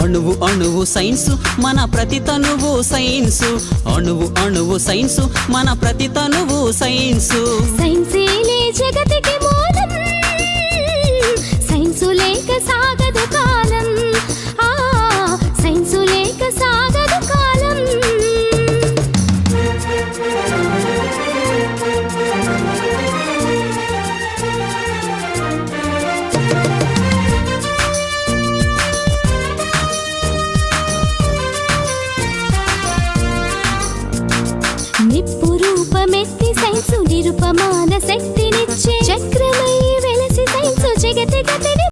అణువు అణువు సైన్సు మన ప్రతి తనువు సైన్సు అణువు అణువు సైన్సు మన ప్రతి తనువు సైన్సు సైన్సేలే జగతికి మూలం సైన్సు లేక సాగదు కాలం సైన్సు లేక సాగదు కాలం నిప్పు రూపమెత్తి సైన్సు నిరుపమాన శక్తి